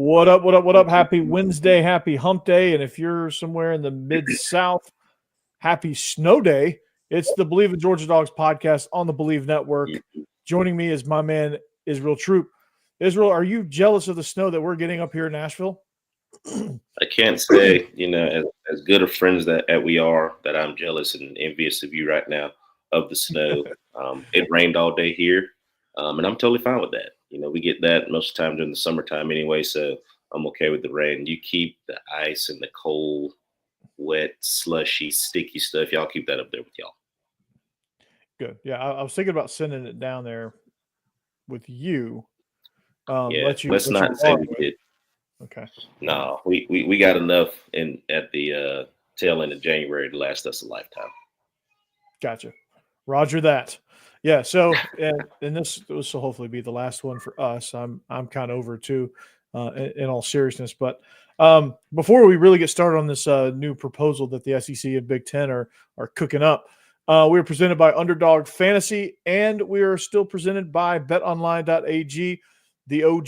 What up, what up, what up? Happy Wednesday, happy hump day. And if you're somewhere in the mid-south, happy snow day. It's the Believe in Georgia Dogs podcast on the Believe Network. Joining me is my man, Israel Troop. Israel, are you jealous of the snow that we're getting up here in Nashville? I can't say, as good of friends that we are, that I'm jealous and envious of you right now of the snow. It rained all day here, and I'm totally fine with that. We get that most of the time during the summertime anyway, so I'm okay with the rain. You keep the ice and the cold, wet, slushy, sticky stuff. Y'all keep that up there with y'all. Good. Yeah, I was thinking about sending it down there with you. Let's not say we did. Okay. No, we got enough at the tail end of January to last us a lifetime. Gotcha. Roger that. Yeah. So and this will hopefully be the last one for us. I'm kind of over too, in all seriousness. But before we really get started on this new proposal that the SEC and Big Ten are cooking up, we are presented by Underdog Fantasy, and we are still presented by BetOnline.ag, the OG,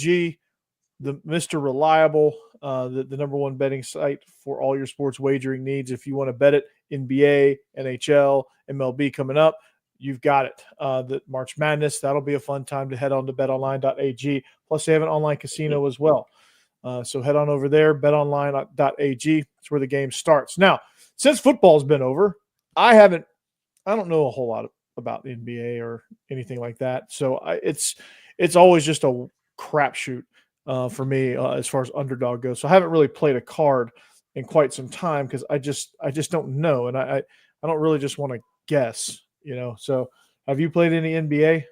the Mr. Reliable, the number one betting site for all your sports wagering needs. If you want to bet it, NBA, NHL, MLB coming up, you've got it. The March Madness, that'll be a fun time to head on to betonline.ag. Plus, they have an online casino as well. So head on over there, betonline.ag. That's where the game starts. Now, since football's been over, I don't know a whole lot about the NBA or anything like that. So it's always just a crapshoot for me as far as underdog goes. So I haven't really played a card in quite some time because I just don't know, and I don't really just want to guess. So have you played any NBA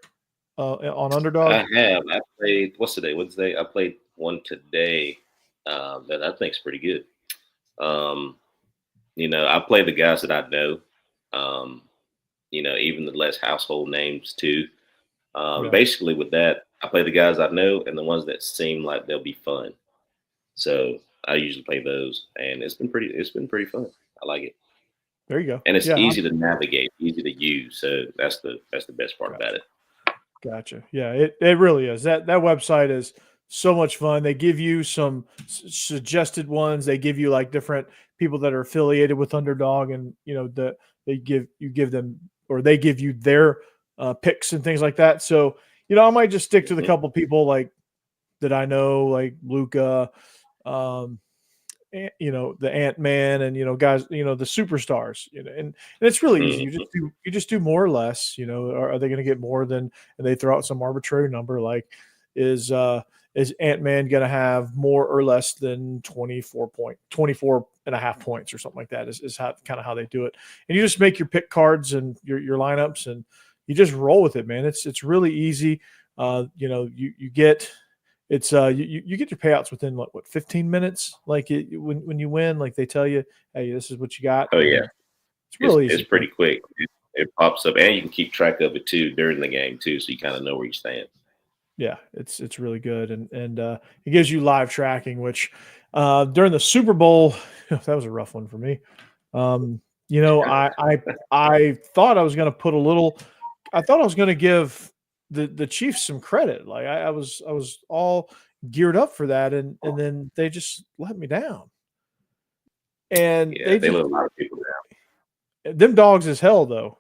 on Underdog? I have. I played. What's today? Wednesday. I played one today that I think is pretty good. I play the guys that I know. Even the less household names too. Basically, with that, I play the guys I know and the ones that seem like they'll be fun. So I usually play those, and it's been pretty fun. I like it. There you go. And it's easy to navigate, easy to use. So that's the best part about it. Gotcha. Yeah, it really is. That website is so much fun. They give you some suggested ones. They give you like different people that are affiliated with Underdog, and they give them, or they give you their picks and things like that. So I might just stick to the couple people like that I know, like Luca, the Ant-Man, and guys, the superstars, and it's really easy. You just do more or less. Are they going to get more than? And they throw out some arbitrary number like is Ant-Man going to have more or less than 24 and a half points or something like that? Is how they do it. And you just make your pick cards and your lineups, and you just roll with it, man. It's really easy. You get. It's you get your payouts within what 15 minutes. Like when you win, like they tell you, hey, this is what you got. Oh yeah, it's really easy. It's pretty quick. It pops up, and you can keep track of it too during the game too, so you kind of know where you stand. Yeah, it's really good, and it gives you live tracking, which during the Super Bowl, that was a rough one for me. I thought I was going to put a little. I thought I was going to give the Chiefs some credit. Like I was all geared up for that, and then they just let me down. And they let a lot of people down. Them dogs is hell, though.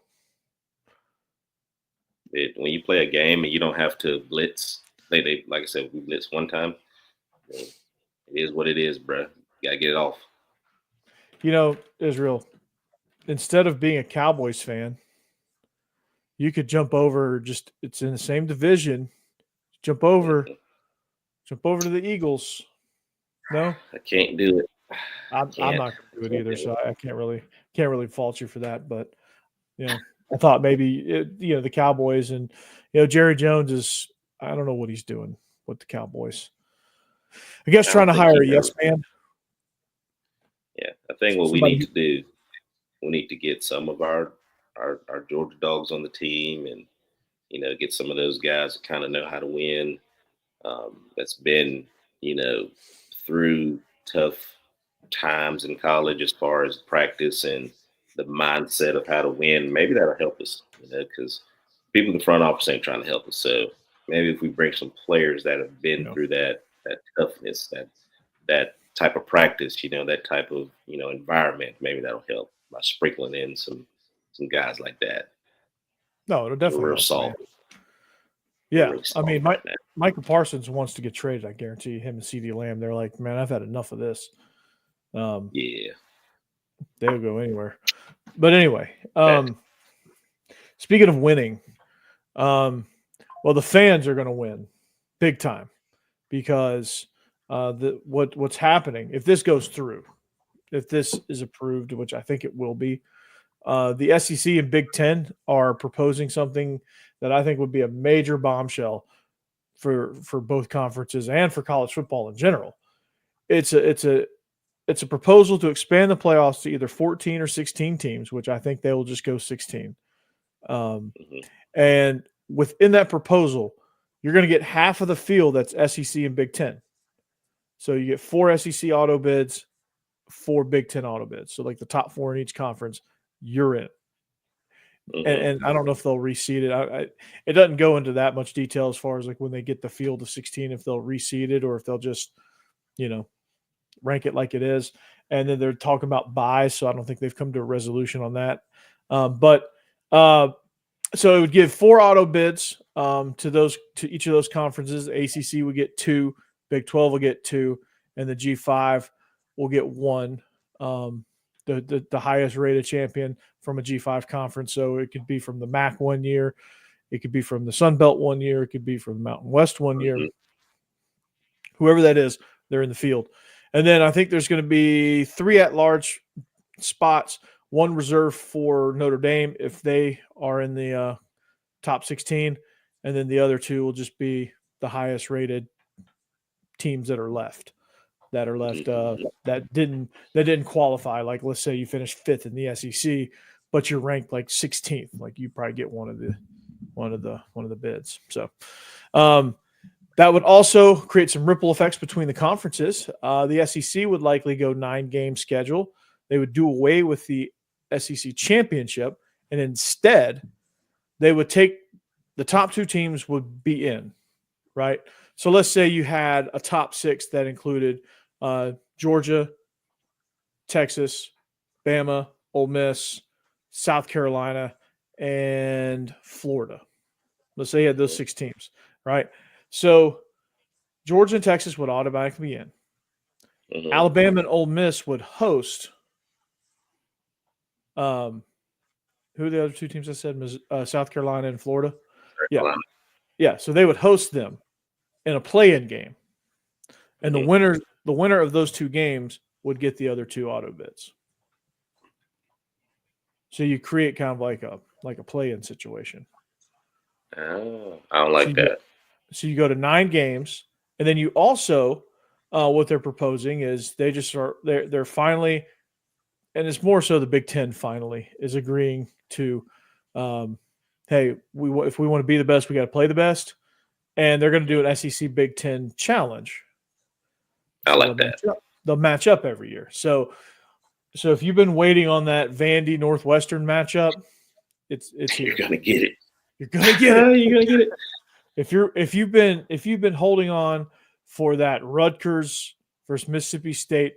When you play a game and you don't have to blitz, they like I said, we blitz one time. It is what it is, bro. You gotta get it off. Israel, instead of being a Cowboys fan, you could jump over. It's in the same division. Jump over to the Eagles. No, I can't do it. I'm not going to do it either. So I can't really fault you for that. But I thought maybe the Cowboys, and Jerry Jones is, I don't know what he's doing with the Cowboys. I guess trying to hire a yes man. Yeah, I think what we need to do, we need to get some of our Georgia dogs on the team, and get some of those guys that kind of know how to win. That's been through tough times in college as far as practice and the mindset of how to win. Maybe that'll help us, because people in the front office ain't trying to help us. So maybe if we bring some players that have been through that, that toughness, that type of practice, that type of environment. Maybe that'll help by sprinkling in some guys like that. No, it'll We're definitely real help, man. soft. We're Yeah, really I soft mean, right now. Michael Parsons wants to get traded. I guarantee you, him and CD Lamb. They're like, man, I've had enough of this. Yeah. They'll go anywhere. But anyway, But, speaking of winning, well, the fans are going to win big time because what's happening if this goes through, if this is approved, which I think it will be. The SEC and Big Ten are proposing something that I think would be a major bombshell for both conferences and for college football in general. It's a proposal to expand the playoffs to either 14 or 16 teams, which I think they will just go 16. mhm. And within that proposal, you're going to get half of the field that's SEC and Big Ten. So you get 4 SEC auto bids, 4 Big Ten auto bids. So like the top 4 in each conference, you're in. And I don't know if they'll reseed it. It doesn't go into that much detail as far as like when they get the field of 16, if they'll reseed it or if they'll just, rank it like it is. And then they're talking about buys, so I don't think they've come to a resolution on that. But so it would give 4 auto bids to each of those conferences. The ACC would get 2, Big 12 will get 2, and the G5 will get 1. The highest rated champion from a G5 conference. So it could be from the MAC one year, it could be from the Sun Belt one year, it could be from the Mountain West one year. Whoever that is, they're in the field. And then I think there's going to be 3 at-large spots, 1 reserved for Notre Dame if they are in the top 16, and then the other 2 will just be the highest rated teams that are left. That didn't qualify. Like let's say you finished 5th in the SEC, but you're ranked like 16th. Like you probably get one of the bids. So that would also create some ripple effects between the conferences. The SEC would likely go 9-game schedule. They would do away with the SEC championship, and instead they would take the top 2 teams would be in, right? So let's say you had a top 6 that included Georgia, Texas, Bama, Ole Miss, South Carolina, and Florida. Let's say you had those 6 teams, right? So Georgia and Texas would automatically be in. Alabama and Ole Miss would host. Who are the other 2 teams I said? South Carolina and Florida. Yeah. So they would host them in a play-in game, and the winner of those 2 games would get the other 2 auto bids. So you create kind of like a play-in situation. Oh, I don't like that. So you go to 9 games, and then you also what they're proposing is they're finally, and it's more so the Big Ten finally is agreeing to, hey, if we want to be the best, we got to play the best, and they're going to do an SEC Big Ten challenge. I like that. They'll match up every year. So if you've been waiting on that Vandy Northwestern matchup, it's here. You're gonna get it. You're gonna get it. You're gonna get it. If you've been holding on for that Rutgers versus Mississippi State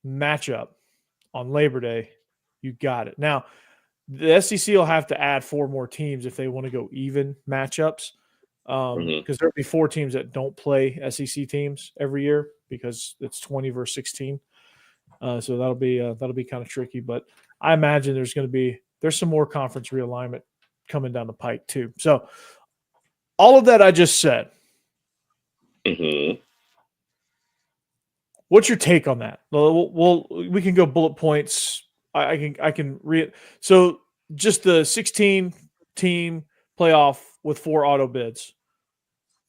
matchup on Labor Day, you got it. Now, the SEC will have to add 4 more teams if they want to go even matchups, because there'll be 4 teams that don't play SEC teams every year because it's 20 versus 16. So that'll be kind of tricky. But I imagine there's some more conference realignment coming down the pike too. So all of that I just said. What's your take on that? We can go bullet points. I can read. So just the 16 team playoff with 4 auto bids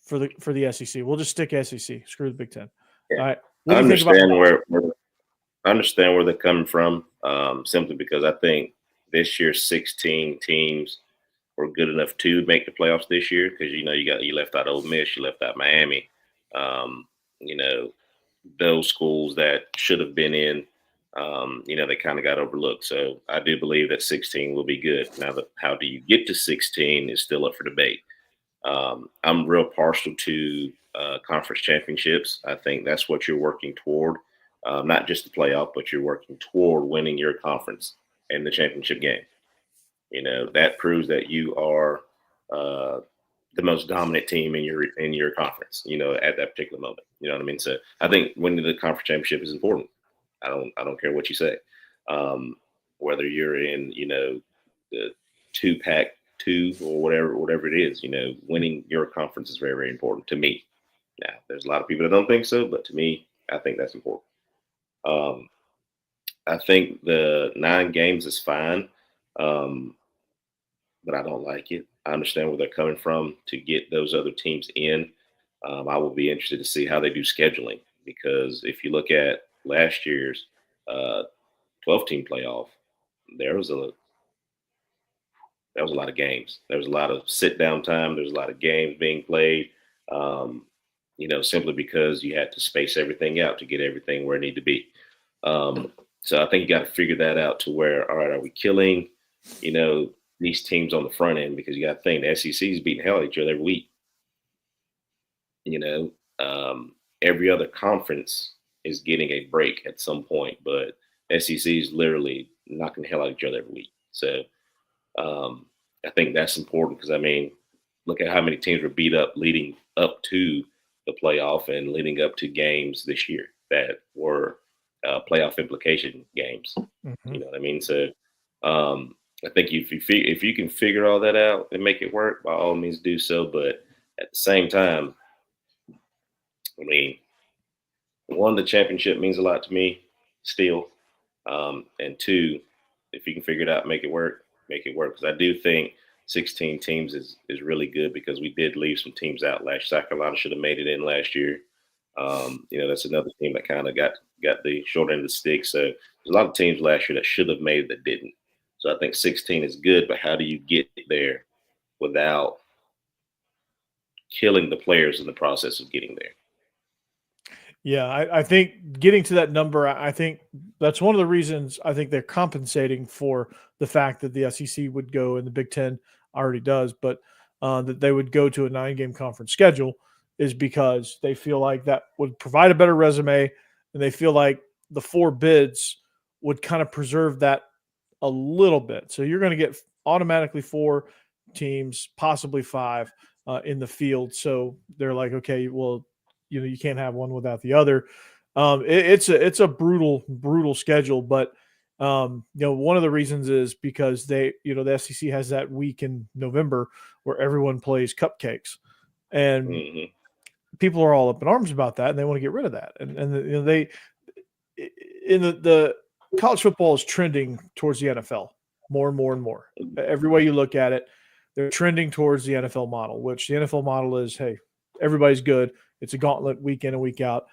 for the SEC. We'll just stick SEC. Screw the Big Ten. Yeah. All right. I understand where they're coming from. Simply because I think this year's 16 teams were good enough to make the playoffs this year because you left out Ole Miss, you left out Miami. Those schools that should have been in, they kind of got overlooked. So I do believe that 16 will be good. Now, how do you get to 16 is still up for debate. I'm real partial to conference championships. I think that's what you're working toward, not just the playoff, but you're working toward winning your conference and the championship game. That proves that you are the most dominant team in your conference. At that particular moment. You know what I mean? So I think winning the conference championship is important. I don't care what you say. Whether you're in the two-pack two or whatever it is, winning your conference is very, very important to me. Now, there's a lot of people that don't think so, but to me, I think that's important. I think the 9 games is fine, but I don't like it. I understand where they're coming from to get those other teams in. I will be interested to see how they do scheduling, because if you look at last year's 12-team playoff, there was a lot of games. There was a lot of sit down time. There's a lot of games being played. Simply because you had to space everything out to get everything where it needed to be. So I think you got to figure that out to where, all right, are we killing, these teams on the front end? Because you got to think the SEC is beating hell at each other every week. Every other conference is getting a break at some point, but SEC is literally knocking the hell out of each other every week. So I think that's important, because look at how many teams were beat up leading up to the playoff and leading up to games this year that were playoff implication games. Mm-hmm. You know what I mean? So I think if you can figure all that out and make it work, by all means do so. But at the same time, one, the championship means a lot to me still. And 2, if you can figure it out, make it work. Because I do think 16 teams is really good, because we did leave some teams out last year. South Carolina should have made it in last year. That's another team that kind of got the short end of the stick. So there's a lot of teams last year that should have made it that didn't. So I think 16 is good, but how do you get there without killing the players in the process of getting there? Yeah, I think getting to that number, I think that's one of the reasons I think they're compensating for the fact that the SEC would go, and the Big Ten already does, but that they would go to a 9-game conference schedule, is because they feel like that would provide a better resume, and they feel like the 4 bids would kind of preserve that a little bit. So you're going to get automatically 4 teams, possibly 5 in the field. So they're like, okay, well, you can't have one without the other. It's a brutal schedule, but one of the reasons is because the SEC has that week in November where everyone plays cupcakes, and people are all up in arms about that, and they want to get rid of that. And they in the college football is trending towards the NFL more and more and more. Every way you look at it, they're trending towards the NFL model, which the NFL model is, hey, everybody's good. It's a gauntlet week in and week out.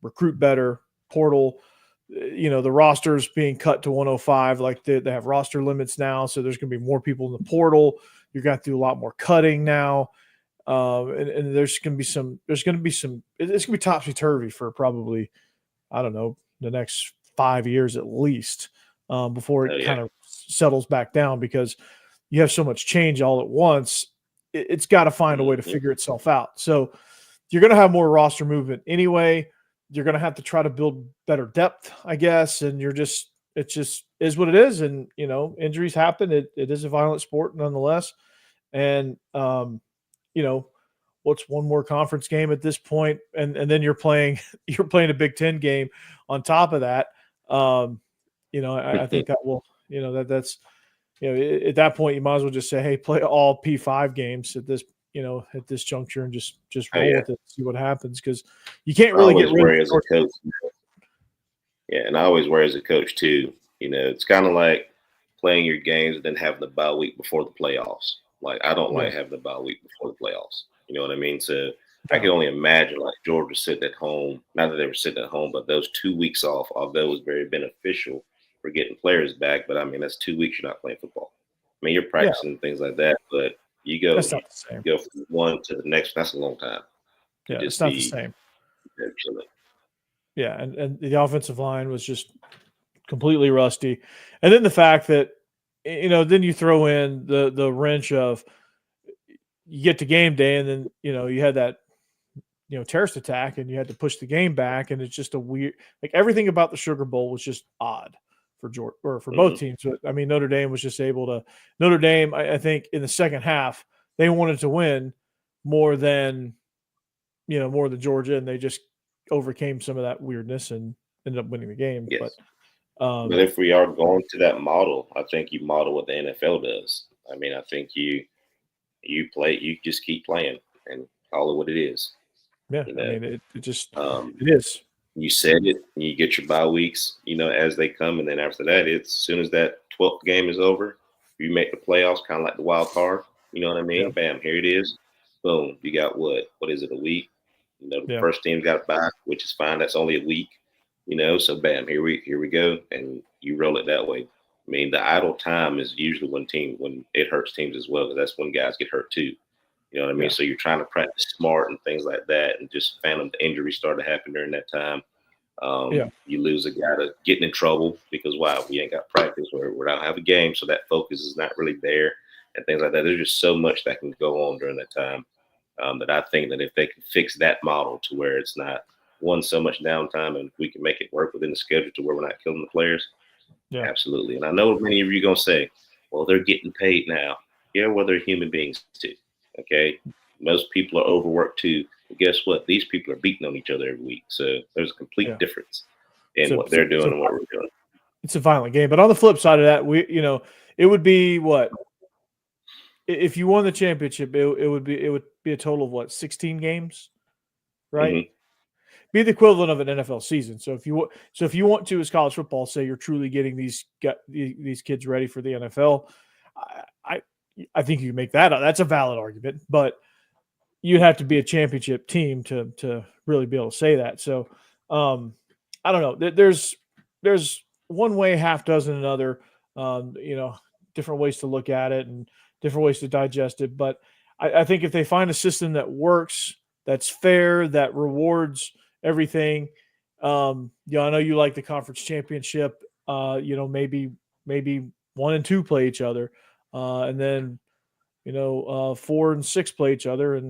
Recruit better, portal. The rosters being cut to 105, like they have roster limits now, so there's going to be more people in the portal. You're going to do a lot more cutting now, and there's going to be some. It's going to be topsy turvy for probably, I don't know, the next 5 years at least, before it kind of settles back down, because you have so much change all at once. It's got to find a way to figure itself out. So you're going to have more roster movement anyway. You're going to have to try to build better depth, I guess. And it just is what it is. And, injuries happen. It is a violent sport nonetheless. And, what's one more conference game at this point? And then you're playing a Big Ten game on top of that. I think that will, that's, at that point you might as well just say, hey, play all P5 games at this juncture, and just roll with it, see what happens, because you can't really get rid of as a coach. Yeah, and I always worry as a coach too. It's kind of like playing your games and then having the bye week before the playoffs. Like, I don't like having the bye week before the playoffs. You know what I mean? So I can only imagine, like, Georgia sitting at home. Not that they were sitting at home, but those 2 weeks off, although it was very beneficial for getting players back, but that's 2 weeks you're not playing football. You're practicing things like that, but you go from one to the next. That's a long time. Yeah, it's not the same. Yeah, and the offensive line was just completely rusty. And then the fact that, then you throw in the wrench of, you get to game day, and then, you had that terrorist attack, and you had to push the game back, and it's just a weird, like everything about the Sugar Bowl was just odd for Georgia or for both teams. But I mean, Notre Dame was just able to. Notre Dame, I think, in the second half, they wanted to win more than Georgia, and they just overcame some of that weirdness and ended up winning the game. Yes. But if we are going to that model, I think you model what the NFL does. I mean, I think you just keep playing and call it what it is. Yeah, I mean, it it is. You said it, and you get your bye weeks, as they come, and then after that, it's as soon as that 12th game is over, you make the playoffs, kind of like the wild card. You know what I mean? Yeah. Bam, here it is. Boom, you got what is it, a week? The first team's got a bye, which is fine. That's only a week. So bam, here we go, and you roll it that way. I mean, the idle time is usually when it hurts teams as well, because that's when guys get hurt too. You know what I mean? Yeah. So you're trying to practice smart and things like that, and just phantom injuries start to happen during that time. You lose a guy to getting in trouble because we ain't got practice, or we don't have a game, so that focus is not really there, and things like that. There's just so much that can go on during that time that I think that if they can fix that model to where it's not so much downtime, and we can make it work within the schedule to where we're not killing the players. Yeah, absolutely. And I know many of you are gonna say, "Well, they're getting paid now." Yeah, well, they're human beings too. Okay, most people are overworked too. But guess what? These people are beating on each other every week, so there's a complete difference in what they're doing and what we're doing. It's a violent game, but on the flip side of that, it would be what if you won the championship? It would be a total of what, 16 games, right? Mm-hmm. Be the equivalent of an NFL season. So if you want to, as college football, say you're truly getting these kids ready for the NFL, I think you can make that. That's a valid argument, but you'd have to be a championship team to really be able to say that. So I don't know. There's one way, half dozen another. Different ways to look at it and different ways to digest it. But I think if they find a system that works, that's fair, that rewards everything. I know you like the conference championship. Maybe 1 and 2 play each other, and then 4 and 6 play each other,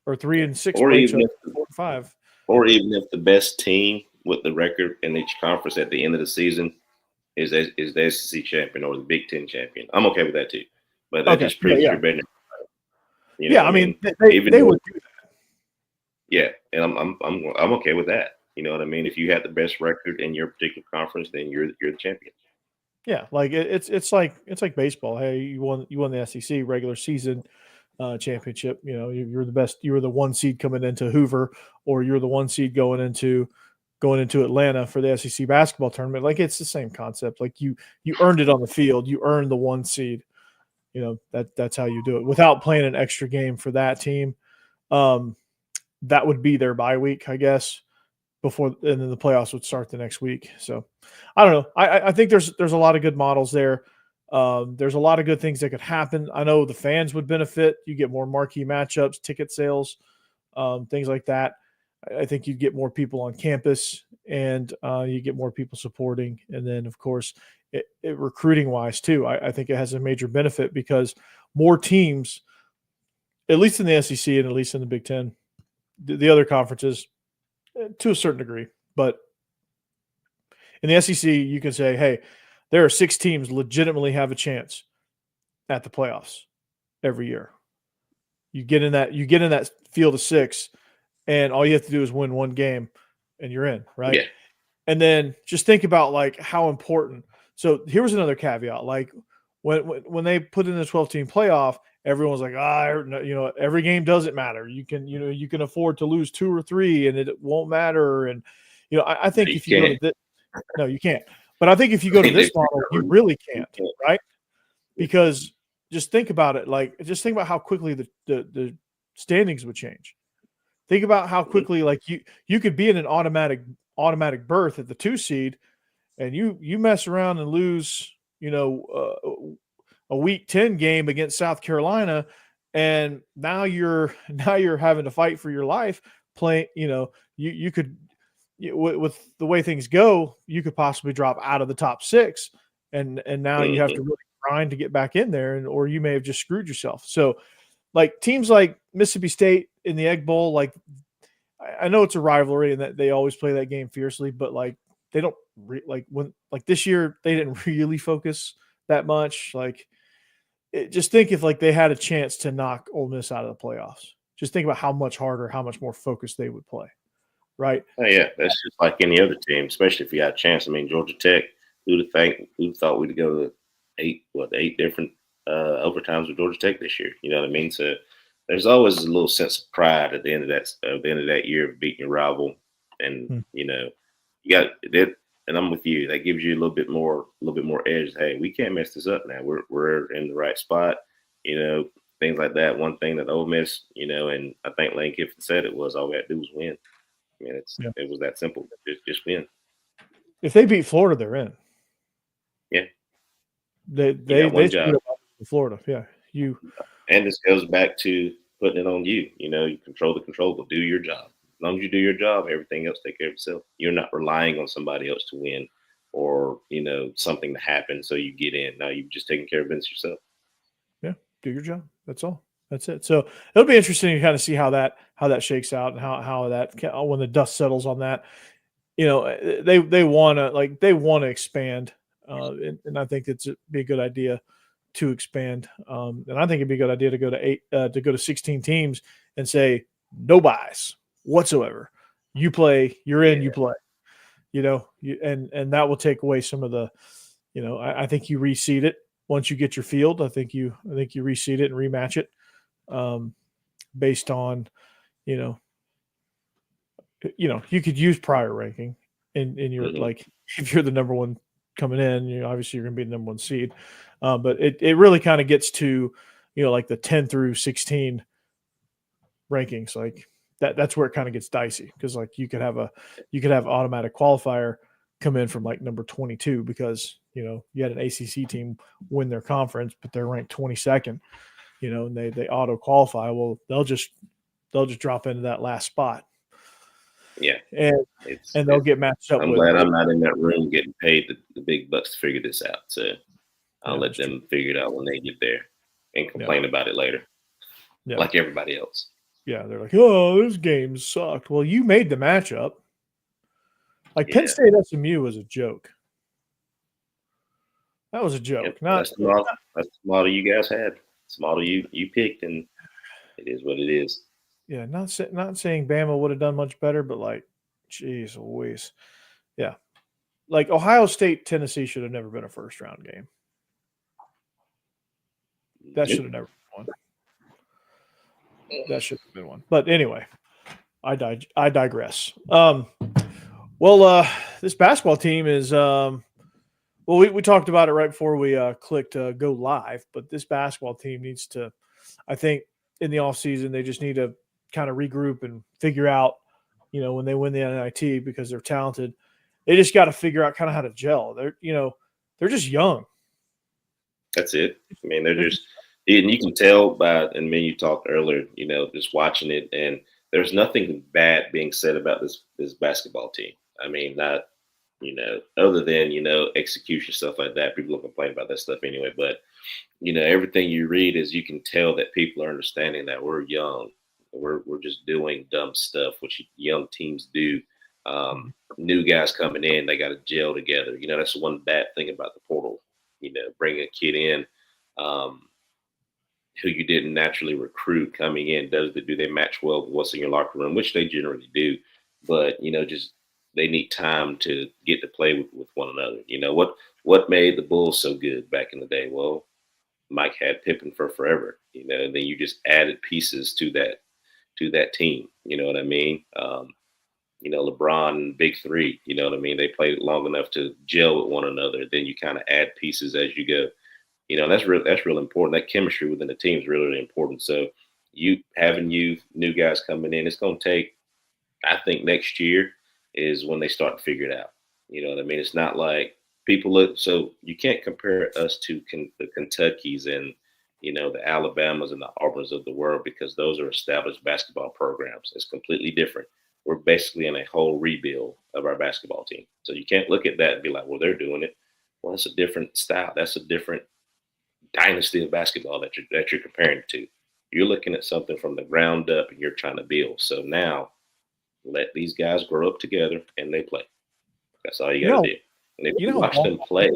or 3 and 6 play each other, 4 and 5. Or even if the best team with the record in each conference at the end of the season is the SEC champion or the Big Ten champion, I'm okay with that too. But that just proves you're better. I mean, they would do that. Yeah, and I'm okay with that. You know what I mean? If you have the best record in your particular conference, then you're the champion. Yeah, like it's like baseball. Hey, you won the SEC regular season championship. You're the best. You were the 1 seed coming into Hoover, or you're the 1 seed going into Atlanta for the SEC basketball tournament. Like, it's the same concept. Like, you earned it on the field. You earned the 1 seed. That's how you do it without playing an extra game for that team. That would be their bye week, I guess, and then the playoffs would start the next week. So I don't know. I think there's a lot of good models there. There's a lot of good things that could happen. I know the fans would benefit. You get more marquee matchups, ticket sales, things like that. I think you'd get more people on campus, and you get more people supporting. And then, of course, recruiting wise too, I think it has a major benefit because more teams, at least in the SEC and at least in the Big Ten, the other conferences to a certain degree, but in the SEC, you can say, hey, there are 6 teams legitimately have a chance at the playoffs every year. You get in that field of 6, and all you have to do is win 1 game, and you're in, right? Yeah. And then just think about like how important. So here was another caveat. Like when they put in the 12-team playoff, everyone's like, every game doesn't matter. You can afford to lose 2 or 3, and it won't matter. And I think if you go to this, no, you can't. But I think if you go to this model, you really can't, right? Because just think about it. Like, just think about how quickly the standings would change. Think about how quickly, like, you could be in an automatic berth at the 2 seed, and you mess around and lose, a Week 10 game against South Carolina, and now you're having to fight for your life. You could, with the way things go, you could possibly drop out of the top 6, and now you have to really grind to get back in there, or you may have just screwed yourself. So, like, teams like Mississippi State in the Egg Bowl, like I know it's a rivalry and that they always play that game fiercely, but like they don't like when like this year they didn't really focus that much. Like just think if like they had a chance to knock Ole Miss out of the playoffs. Just think about how much harder, how much more focused they would play, right? Oh yeah, that's just like any other team, especially if you got a chance. I mean, Georgia Tech. Who'd thought we'd go to eight different overtimes with Georgia Tech this year? You know what I mean? So there's always a little sense of pride at the end of that year of beating your rival, and you know you got that. And I'm with you. That gives you a little bit more edge. Hey, we can't mess this up now. We're in the right spot. You know, things like that. One thing that Ole Miss, you know, and I think Lane Kiffin said it was all we had to do was win. I mean, it was that simple. Just win. If they beat Florida, they're in. Yeah, they screwed up Florida. Yeah, and this goes back to putting it on you. You know, you control the controllable. Do your job. As long as you do your job, everything else take care of itself. You're not relying on somebody else to win or, you know, something to happen so you get in. Now you've just taken care of business yourself. Yeah, do your job. That's all. That's it. So it'll be interesting to kind of see how that shakes out and how that when the dust settles on that. You know, they want to expand, and I think it'd be a good idea to expand. And I think it'd be a good idea to go to 16 teams and say no buys whatsoever. You play, you're in, you play. You know, and that will take away some of the, you know, I think you reseed it once you get your field. I think you reseed it and rematch it, based on, you know, you could use prior ranking in your like if you're the number one coming in, you know, obviously you're going to be the number one seed, but it really kind of gets to, you know, like the 10 through 16 rankings, like that's where it kind of gets dicey because like you could have automatic qualifier come in from like number 22 because, you know, you had an ACC team win their conference but they're ranked 22nd, you know, and they auto qualify. Well, they'll just drop into that last spot. Yeah, and they'll get matched up. I'm glad I'm not in that room getting paid the big bucks to figure this out. So I'll let them figure it out when they get there and complain about it later, like everybody else. Yeah, they're like, oh, those games sucked. Well, you made the matchup. Like Penn State SMU was a joke. That was a joke. That's the model you guys had. It's the model you picked, and it is what it is. Yeah, not saying Bama would have done much better, but like, geez Louise. Yeah. Like Ohio State, Tennessee should have never been a first round game. That should have never been one. That should have been one. But anyway, I digress. This basketball team is we talked about it right before we clicked go live, but this basketball team needs to, I think in the offseason, they just need to kind of regroup and figure out, you know, when they win the NIT because they're talented, they just got to figure out kind of how to gel. They're just young. That's it. I mean, they're just, and you can tell by, and me, you talked earlier, you know, just watching it, and there's nothing bad being said about this basketball team. I mean, not, you know, other than, you know, execution, stuff like that. People will complain about that stuff anyway. But, you know, everything you read is you can tell that people are understanding that we're young. We're just doing dumb stuff, which young teams do. New guys coming in, they got to gel together. You know, that's one bad thing about the portal. You know, bring a kid in who you didn't naturally recruit coming in. Do they match well with what's in your locker room, which they generally do. But, you know, just they need time to get to play with one another. You know, what made the Bulls so good back in the day? Well, Mike had Pippen for forever, you know, and then you just added pieces to that team. You know what I mean? You know, LeBron, Big Three, you know what I mean? They played long enough to gel with one another. Then you kind of add pieces as you go. You know, that's real important. That chemistry within the team is really, really important. So having new guys coming in, it's going to take, I think next year is when they start to figure it out. You know what I mean? It's not like people look, so you can't compare us to the Kentuckys and, you know, the Alabamas and the Auburns of the world because those are established basketball programs. It's completely different. We're basically in a whole rebuild of our basketball team. So you can't look at that and be like, well, they're doing it. Well, that's a different style. That's a different dynasty of basketball that you're comparing it to. You're looking at something from the ground up, and you're trying to build. So now, let these guys grow up together and they play. That's all you got to do. And if you you know, watch them play,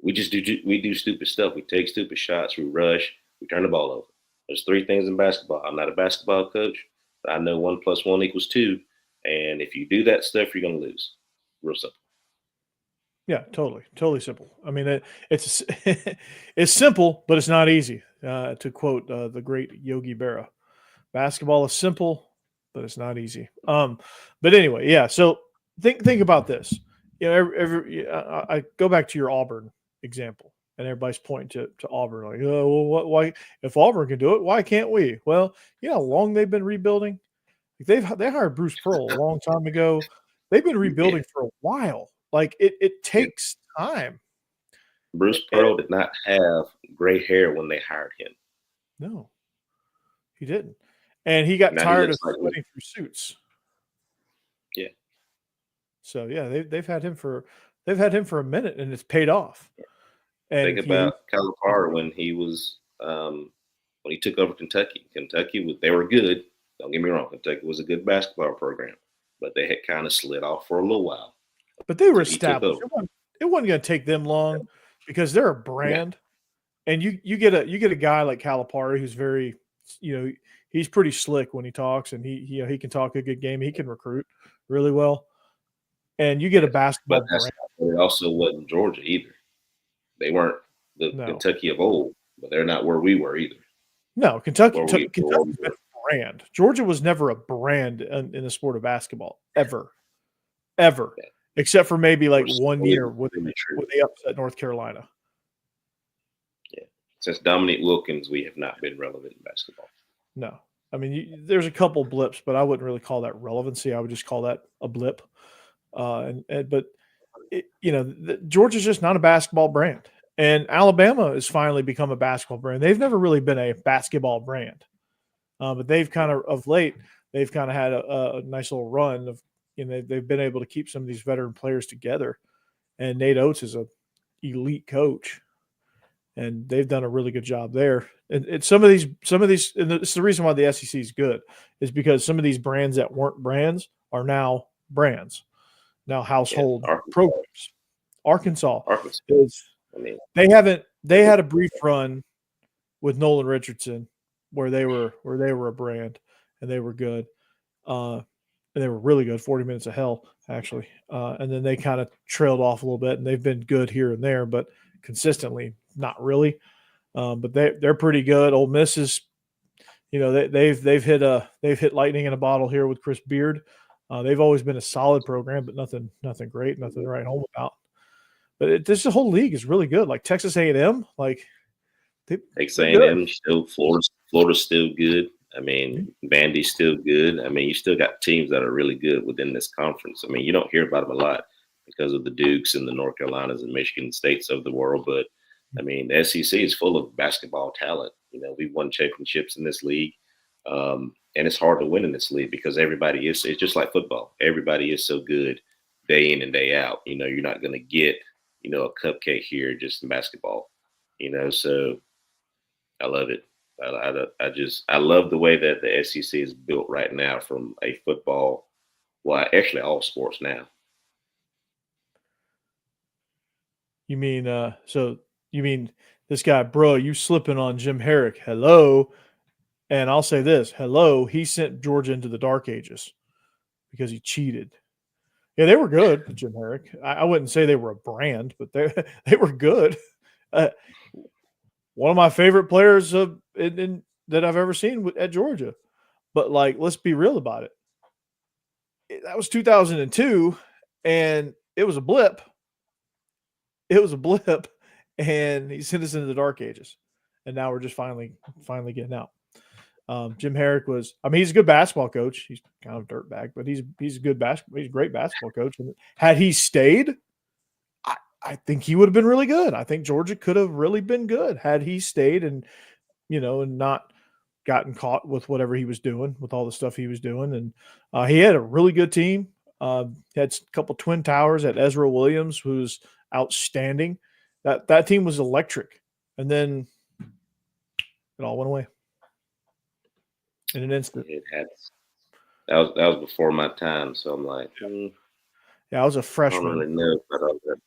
we do stupid stuff. We take stupid shots. We rush. We turn the ball over. There's three things in basketball. I'm not a basketball coach, but I know 1+1=2. And if you do that stuff, you're gonna lose. Real simple. Yeah, totally simple. I mean, it's it's simple, but it's not easy. To quote the great Yogi Berra, basketball is simple, but it's not easy. But anyway, yeah. So think about this. You know, I go back to your Auburn example, and everybody's pointing to Auburn like, oh, well, why? If Auburn can do it, why can't we? Well, you know how long they've been rebuilding. They hired Bruce Pearl a long time ago. They've been rebuilding for a while. Like it Yeah. takes time. Bruce Pearl did not have gray hair when they hired him. No, he didn't. And he got Now tired of like sweating through suits. Yeah. So yeah, they've had him for a minute, and it's paid off. And Think about Calipari when he was when he took over Kentucky. They were good. Don't get me wrong, Kentucky was a good basketball program, but they had kind of slid off for a little while. But they were established. It wasn't going to take them long because they're a brand. Yeah. And you get a guy like Calipari who's very, he's pretty slick when he talks, and he can talk a good game. He can recruit really well. And you get a basketball brand. It also wasn't Georgia either. They weren't the Kentucky of old, but they're not where we were either. No, Kentucky's been a brand. Georgia was never a brand in the sport of basketball, ever. Yeah. Except for maybe like 1 year when they upset North Carolina. Yeah. Since Dominique Wilkins, we have not been relevant in basketball. No. I mean, there's a couple blips, but I wouldn't really call that relevancy. I would just call that a blip. Georgia's just not a basketball brand. And Alabama has finally become a basketball brand. They've never really been a basketball brand. But they've kind of late, they've kind of had a nice little run of, they've been able to keep some of these veteran players together. And Nate Oates is an elite coach, and they've done a really good job there. And some of these, and it's the reason why the SEC is good, is because some of these brands that weren't brands are now brands, now household programs. Arkansas is. They had a brief run with Nolan Richardson where they were a brand, and they were good. And they were really good, 40 minutes of hell, actually. And then they kind of trailed off a little bit, and they've been good here and there, but consistently, not really. But they're pretty good. Ole Miss is, they've hit lightning in a bottle here with Chris Beard. They've always been a solid program, but nothing great, nothing to write home about. But this whole league is really good. Like Texas A&M, Texas A&M still, Florida's still good. I mean, Vandy's still good. I mean, you still got teams that are really good within this conference. I mean, you don't hear about them a lot because of the Dukes and the North Carolinas and Michigan States of the world. But, I mean, the SEC is full of basketball talent. We've won championships in this league. And it's hard to win in this league because it's just like football. Everybody is so good day in and day out. You're not going to get, a cupcake here just in basketball. So I love it. I love the way that the SEC is built right now from a football, well, actually all sports now. You mean this guy, bro, you slipping on Jim Herrick. Hello. And I'll say this, hello, he sent Georgia into the dark ages because he cheated. Yeah, they were good, Jim Herrick. I wouldn't say they were a brand, but they were good. One of my favorite players that I've ever seen at Georgia. But, let's be real about it. That was 2002, and it was a blip. And he sent us into the dark ages. And now we're just finally getting out. Jim Herrick he's a good basketball coach. He's kind of a dirtbag, but he's a great basketball coach. And had he stayed, I think he would have been really good. I think Georgia could have really been good had he stayed and not gotten caught with whatever he was doing, with all the stuff he was doing. And he had a really good team. He had a couple twin towers at Ezra Williams, who's outstanding. That team was electric. And then it all went away. in an instant. It has. That was before my time, so I'm like, Yeah, I was a I don't freshman. really know about all that.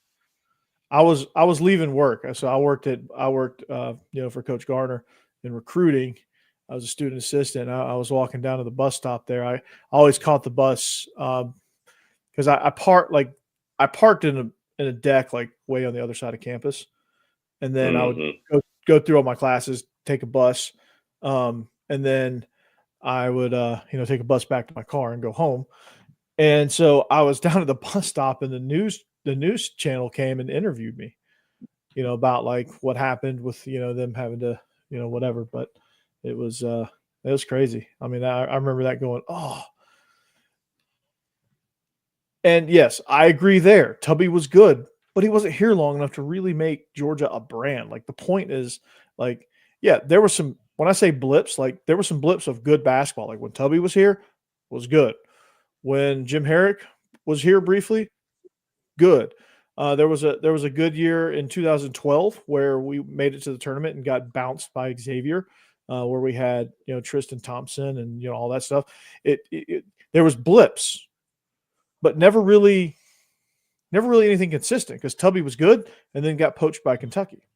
I was leaving work, so I worked for Coach Garner in recruiting. I was a student assistant. I was walking down to the bus stop there. I always caught the bus because I parked in a deck like way on the other side of campus, and then I would Mm-hmm. go through all my classes, take a bus, and then I would take a bus back to my car and go home. And so I was down at the bus stop, and the news channel came and interviewed me, about like what happened with them having to whatever. But it was crazy. I mean, I remember that going, oh. And yes, I agree there. Tubby was good, but he wasn't here long enough to really make Georgia a brand. Like the point is, like, yeah, there were some. When I say blips, like there were some blips of good basketball. Like when Tubby was here, was good. When Jim Herrick was here briefly, good. There was a good year in 2012 where we made it to the tournament and got bounced by Xavier, where we had Tristan Thompson and all that stuff. There was blips, but never really anything consistent because Tubby was good and then got poached by Kentucky.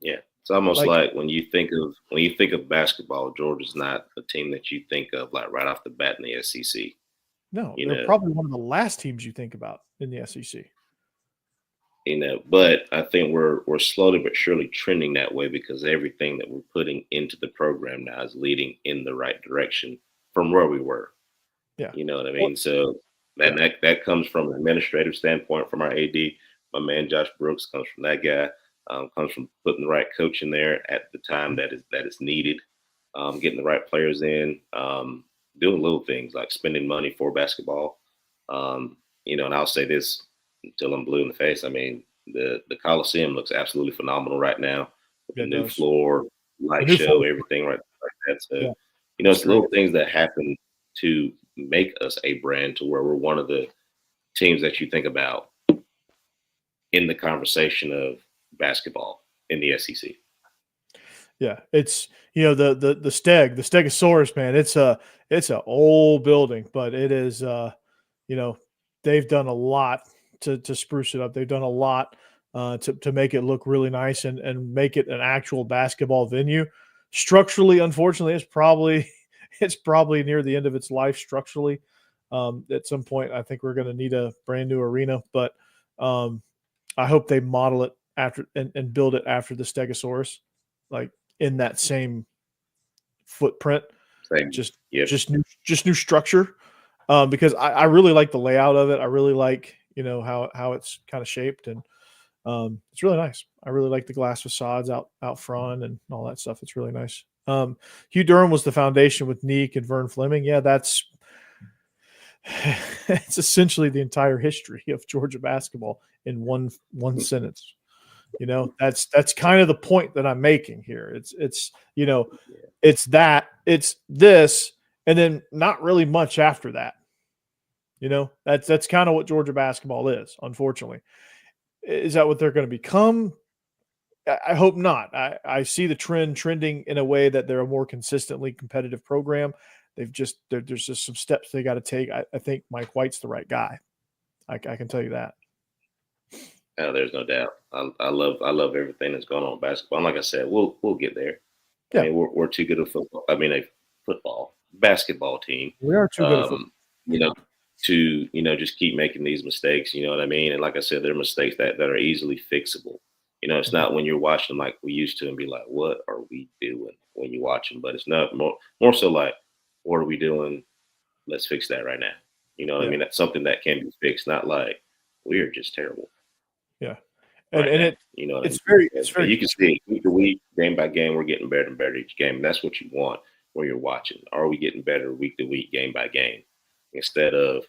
Yeah, it's almost Like like when you think of basketball, Georgia's not a team that you think of like right off the bat in the SEC. no, You they're know, probably one of the last teams you think about in the SEC. but I think we're slowly but surely trending that way because everything that we're putting into the program now is leading in the right direction from where we were. Yeah. You know what I Well, mean? So yeah. that comes from an administrative standpoint from our AD. My man Josh Brooks comes from that guy. Comes from putting the right coach in there at the time that is needed, getting the right players in, doing little things like spending money for basketball. And I'll say this until I'm blue in the face. I mean, the Coliseum looks absolutely phenomenal right now with Yeah, the it new does. floor, The light new show, floor. everything right like that. So, Yeah, it's it's great. little things that happen to make us a brand to where we're one of the teams that you think about in the conversation of basketball in the SEC. Yeah, it's the Stegosaurus, man. It's a old building, but it is you know they've done a lot to spruce it up. They've done a lot to make it look really nice and make it an actual basketball venue. Structurally, unfortunately, it's probably near the end of its life structurally. At some point, I think we're going to need a brand new arena, but um, I hope they model it after and build it after the Stegosaurus, like in that same footprint, Same. just Yep. just new structure. Because I really like the layout of it. I really like how it's kind of shaped, and it's really nice. I really like the glass facades out front and all that stuff. It's really nice. Hugh Durham was the foundation with Neek and Vern Fleming. Yeah, that's it's essentially the entire history of Georgia basketball in one sentence. That's kind of the point that I'm making here. It's this, and then not really much after that. That's kind of what Georgia basketball is. Unfortunately, is that what they're going to become? I hope not. I see the trending in a way that they're a more consistently competitive program. There's just some steps they got to take. I think Mike White's the right guy. I can tell you that. There's no doubt. I love everything that's going on with basketball. And like I said, we'll get there. I Yeah, mean, we're too good at football. I mean, a basketball team. we are too good at football. Um, you know, to just keep making these mistakes. You know what I mean? And like I said, they're mistakes that are easily fixable. It's Mhm. not when you're watching like we used to and be like, what are we doing when you're watching? But it's not more so like, what are we doing? Let's fix that right now. You know what I Yeah, mean? That's something that can be fixed, not like we are just terrible yeah, and right and now. it You know what I it's mean? very it's And very you can see week to week, game by game, we're getting better and better each game. And that's what you want when you're watching. Are we getting better week to week, game by game? Instead of,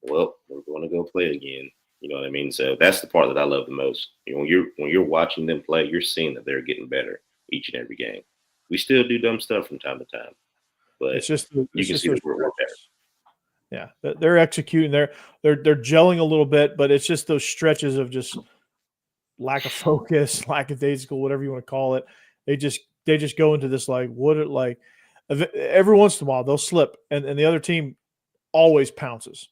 well, we're going to go play again. You know what I mean? So that's the part that I love the most. When you're watching them play, you're seeing that they're getting better each and every game. We still do dumb stuff from time to time, but it's just you it's can just see those that we're better. stretches. Yeah, they're executing. They're gelling a little bit, but it's just those stretches of just lack of focus, lackadaisical, whatever you want to call it. They just go into this like what it like. every once in a while they'll slip, and the other team always pounces.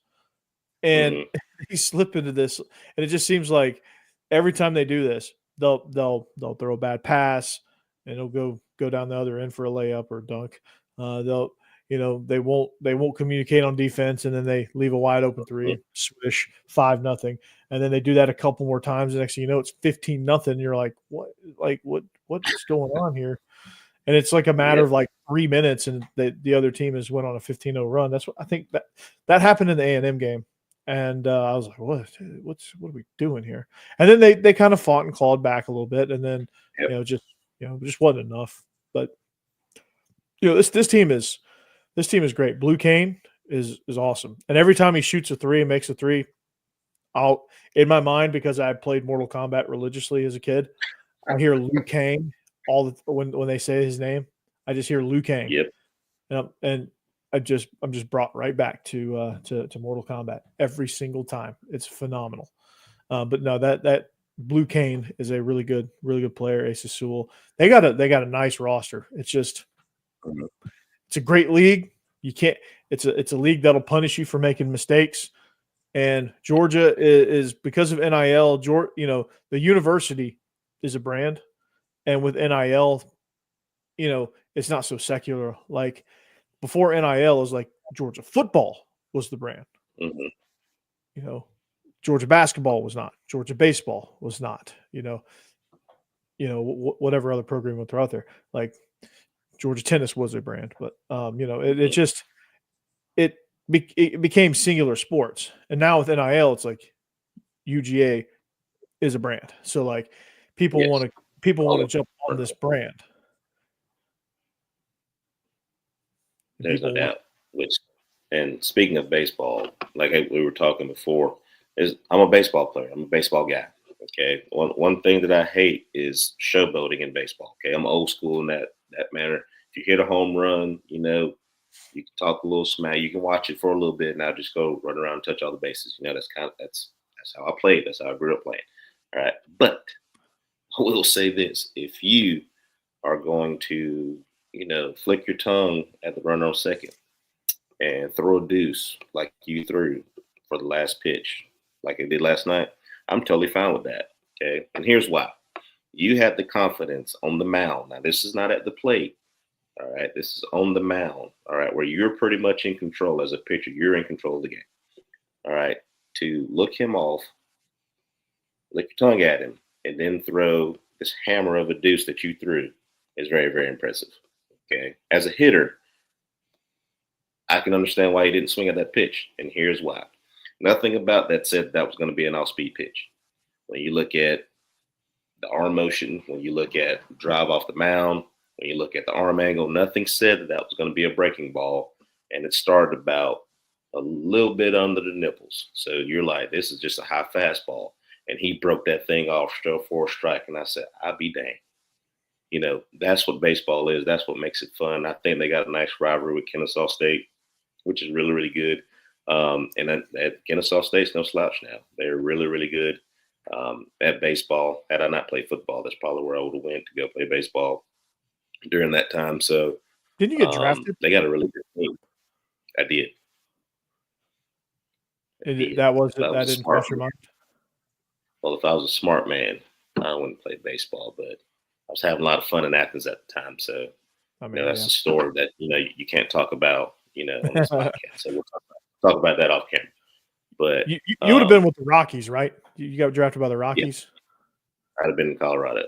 And he slip into this, and it just seems like every time they do this, they'll throw a bad pass, and it'll go down the other end for a layup or a dunk. They'll they won't communicate on defense, and then they leave a wide open three, swish 5-0, and then they do that a couple more times. The next thing you know, it's 15-0. You're like, what's going on here? And it's like a matter of like 3 minutes, and the other team has went on a 15-0 run. That's what I think that happened in the A&M game. And I was like, what are we doing here? And then they kind of fought and clawed back a little bit, and then just wasn't enough. But this team is great. Blue Cane is awesome, and every time he shoots a three and makes a three, I'll in my mind, because I played Mortal Kombat religiously as a kid, I hear Liu Kang when they say his name. I just hear Liu Kang. Yep. And I'm just brought right back to Mortal Kombat every single time. It's phenomenal. But no, that Blue Cane is a really good player. Ace Sewell. They got a nice roster. It's just it's a great league. You can't. It's a league that'll punish you for making mistakes. And Georgia is because of NIL. The university is a brand, and with NIL, it's not so secular. Like before NIL, is like Georgia football was the brand. Georgia basketball was not. Georgia baseball was not. Whatever other program would throw out there, like Georgia tennis was a brand, but it became singular sports. And now with NIL, it's like UGA is a brand. So like people want to jump on this brand. There's no doubt. And speaking of baseball, like we were talking before, I'm a baseball player. I'm a baseball guy. Okay. One thing that I hate is showboating in baseball. Okay. I'm old school in that manner. If you hit a home run, you can talk a little smack. You can watch it for a little bit, and I'll just go run around and touch all the bases. That's how I played. That's how I grew up playing. All right. But I will say this: if you are going to, flick your tongue at the runner on second and throw a deuce like you threw for the last pitch, like I did last night, I'm totally fine with that. Okay. And here's why. You had the confidence on the mound. Now, this is not at the plate. All right. This is on the mound. All right. Where you're pretty much in control as a pitcher. You're in control of the game. All right. To look him off, lick your tongue at him, and then throw this hammer of a deuce that you threw is very, very impressive. Okay. As a hitter, I can understand why he didn't swing at that pitch. And here's why. Nothing about that said that was going to be an off-speed pitch. When you look at the arm motion, when you look at drive off the mound, when you look at the arm angle, nothing said that was going to be a breaking ball. And it started about a little bit under the nipples. So you're like, this is just a high fastball. And he broke that thing off for a strike. And I said, I'll be dang. That's what baseball is. That's what makes it fun. I think they got a nice rivalry with Kennesaw State, which is really, really good. And at Kennesaw State's no slouch now. They're really, really good at baseball. Had I not played football, that's probably where I would have went to go play baseball during that time. So didn't you get drafted? They got a really good team. I did. That didn't cross your mind? Well, if I was a smart man, I wouldn't play baseball, but I was having a lot of fun in Athens at the time. So that's a story that, you can't talk about, on this podcast. So we'll talk about that off camera. But you would have been with the Rockies, right? You got drafted by the Rockies? Yeah. I'd have been in Colorado.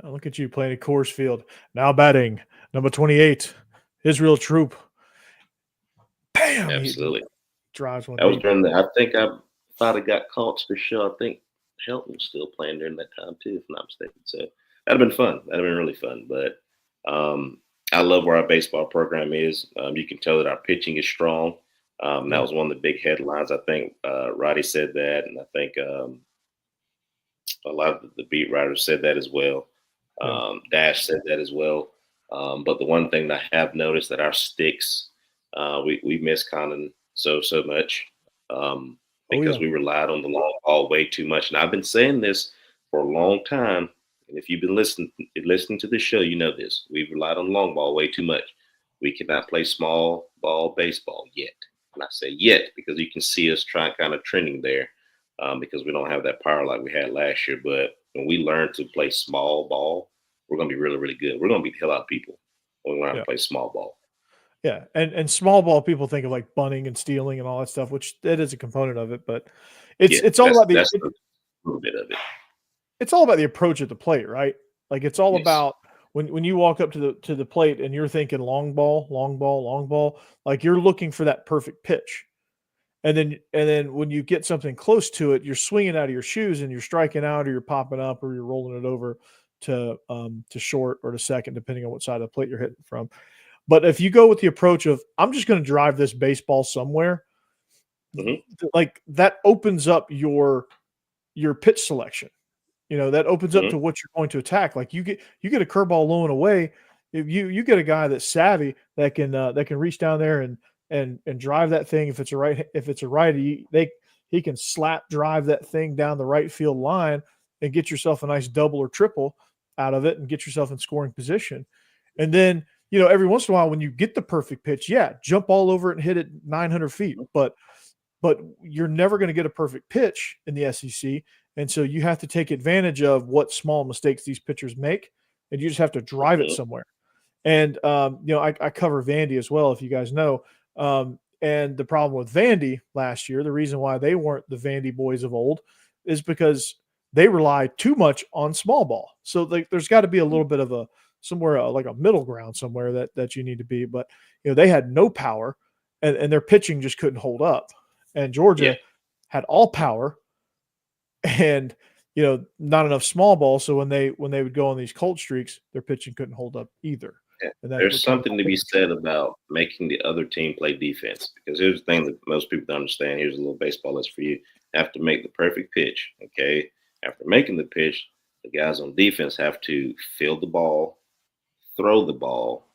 Look at you playing at Coors Field. Now batting, number 28, Israel Troop. Bam! Absolutely. Drives one. That was during I think I thought it got caught for sure. I think Helton was still playing during that time too, if I'm not mistaken. So that'd have been fun. That'd have been really fun. But I love where our baseball program is. You can tell that our pitching is strong. That was one of the big headlines. I think Roddy said that, and I think a lot of the beat writers said that as well. Dash said that as well. But the one thing that I have noticed that our sticks, we miss Condon so much because we relied on the long ball way too much. And I've been saying this for a long time. And if you've been listening to this show, you know this. We've relied on the long ball way too much. We cannot play small ball baseball yet. And I say yet because you can see us trying kind of trending there because we don't have that power like we had last year. But when we learn to play small ball, we're going to be really, really good. We're going to beat the hell out of people when we learn Yeah. to play small ball. Yeah. And small ball, people think of like bunting and stealing and all that stuff, which that is a component of it, but Yeah, it's all about that's a little bit of it. it's all about the approach at the plate, right? Like it's all Yes. about when you walk up to the plate and you're thinking long ball, long ball, long ball, like you're looking for that perfect pitch. And then when you get something close to it, you're swinging out of your shoes and you're striking out or you're popping up or you're rolling it over to short or to second, depending on what side of the plate you're hitting from. But if you go with the approach of I'm just going to drive this baseball somewhere, Hmm. like that opens up your pitch selection. That opens up Hmm. to what you're going to attack. Like you get a curveball low and away. If you get a guy that's savvy that can reach down there and drive that thing. If it's a righty, he can slap drive that thing down the right field line and get yourself a nice double or triple out of it and get yourself in scoring position. And then every once in a while when you get the perfect pitch, yeah, jump all over it and hit it 900 feet. But you're never going to get a perfect pitch in the SEC. And so you have to take advantage of what small mistakes these pitchers make, and you just have to drive it Hmm. somewhere. And I cover Vandy as well, if you guys know. And the problem with Vandy last year, the reason why they weren't the Vandy boys of old, is because they rely too much on small ball. So there's got to be a little bit of somewhere like a middle ground somewhere that you need to be. But they had no power, and their pitching just couldn't hold up. And Yeah. Georgia had all power and not enough small ball. So when they would go on these cold streaks, their pitching couldn't hold up either. Yeah. And that's There's what kind of something to be said about making the other team play defense because here's the thing that most people don't understand. Here's a little baseball list for you. You have to make the perfect pitch. Okay. After making the pitch, the guys on defense have to field the ball, throw the ball,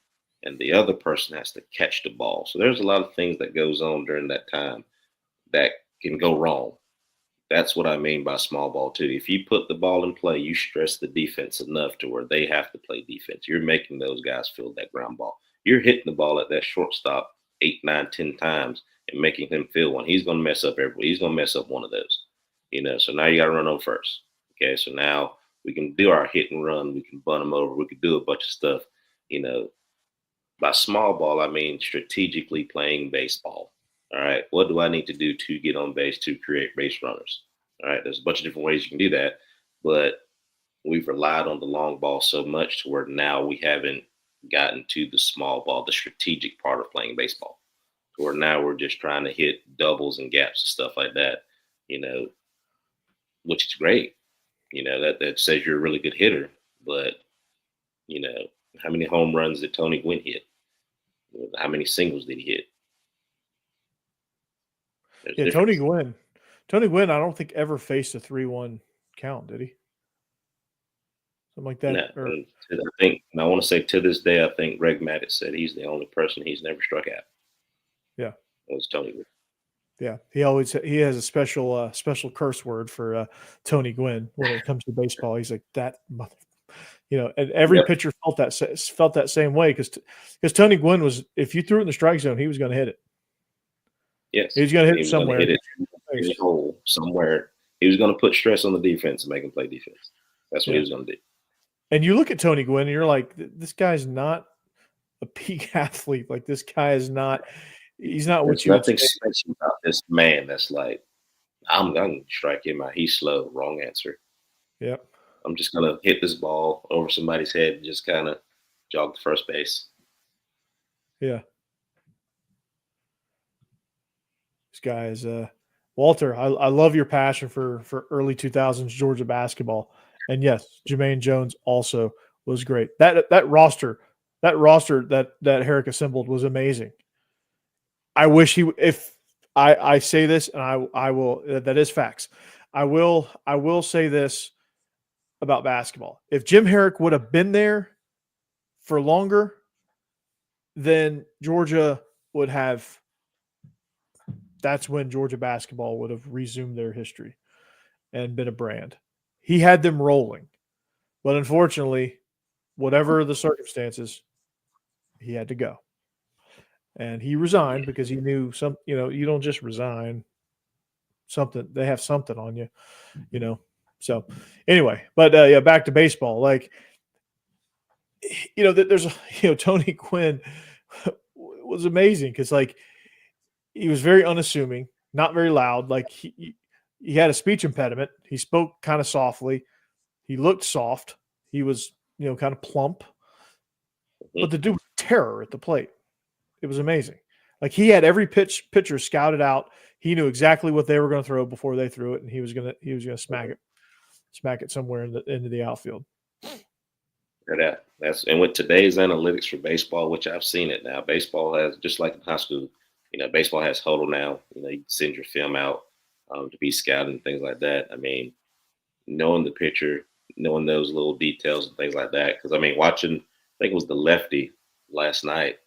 and the other person has to catch the ball. So there's a lot of things that goes on during that time that can go wrong. That's what I mean by small ball too. If you put the ball in play, you stress the defense enough to where they have to play defense. You're making those guys field that ground ball. You're hitting the ball at that shortstop 8, 9, 10 times and making him feel one. He's going to mess up everybody. He's going to mess up one of those. So now you got to run on first. Okay, so now we can do our hit and run. We can bunt them over. We can do a bunch of stuff. You know, by small ball, I mean strategically playing baseball. All right. What do I need to do to get on base to create base runners? All right. There's a bunch of different ways you can do that, but we've relied on the long ball so much to where now we haven't gotten to the small ball, the strategic part of playing baseball. To where now we're just trying to hit doubles and gaps and stuff like that, you know, which is great. That says you're a really good hitter, but you know, how many home runs did Tony Gwynn hit? How many singles did he hit? There's a Yeah, Tony difference. Gwynn. Tony Gwynn, I don't think ever faced a 3-1 count, did he? Something like No, that. Or and I think, and I want to say to this day, I think Greg Maddux said he's the only person he's never struck out. yeah. It was Tony Gwynn. Yeah. He has a special curse word for Tony Gwynn when it comes to baseball. He's like that mother, and every Yep. pitcher felt that same way because Tony Gwynn was, if you threw it in the strike zone, he was going to hit it. Yes. He was going to And hit he it was going to somewhere. hit it in his hole somewhere. He was going to put stress on the defense and make him play defense. That's what he Yeah. was going to do. And you look at Tony Gwynn and you're like, this guy's not a peak athlete. Like this guy is not. He's not what There's you would nothing say. special about this man that's like, I'm going to strike him out. He's slow. Wrong answer. Yep. I'm just going to hit this ball over somebody's head and just kind of jog to first base. Yeah. This guy is Walter. I love your passion for early 2000s Georgia basketball, and yes, Jermaine Jones also was great. That roster that Herrick assembled was amazing. I wish if I say this, and I will, that is facts. I will say this about basketball. If Jim Herrick would have been there for longer, then Georgia would have. That's when Georgia basketball would have resumed their history and been a brand. He had them rolling, but unfortunately, whatever the circumstances, he had to go. and he resigned because he knew you don't just resign something. They have something on you. So anyway, but yeah, back to baseball. Like, there's Tony Quinn was amazing because like he was very unassuming, not very loud. Like he had a speech impediment. He spoke kind of softly. He looked soft. He was kind of plump, but the dude was terror at the plate. It was amazing. Like he had every pitcher scouted out. He knew exactly what they were going to throw before they threw it, and he was gonna smack it somewhere into the outfield. And with today's analytics for baseball, which I've seen it now, baseball has, just like in high school, baseball has Huddle now. You can send your film out to be scouted and things like that. I mean, knowing the pitcher, knowing those little details and things like that. Because watching, I think it was the lefty last night.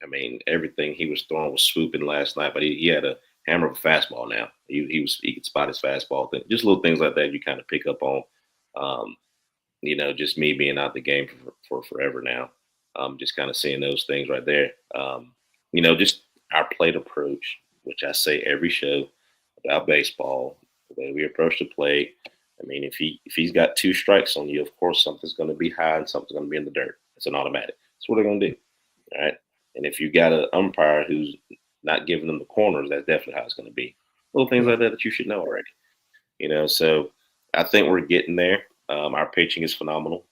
I mean, everything he was throwing was swooping last night, but he had a hammer of a fastball now. He could spot his fastball. Just little things like that you kind of pick up on. Just me being out the game for forever now. Just kind of seeing those things right there. Just our plate approach, which I say every show about baseball, the way we approach the plate. I mean, if he's got 2 strikes on you, of course something's going to be high and something's going to be in the dirt. It's an automatic. That's what they're going to do. All right. And if you got an umpire who's not giving them the corners, that's definitely how it's going to be. Little things like that you should know already. So I think we're getting there. Our pitching is phenomenal.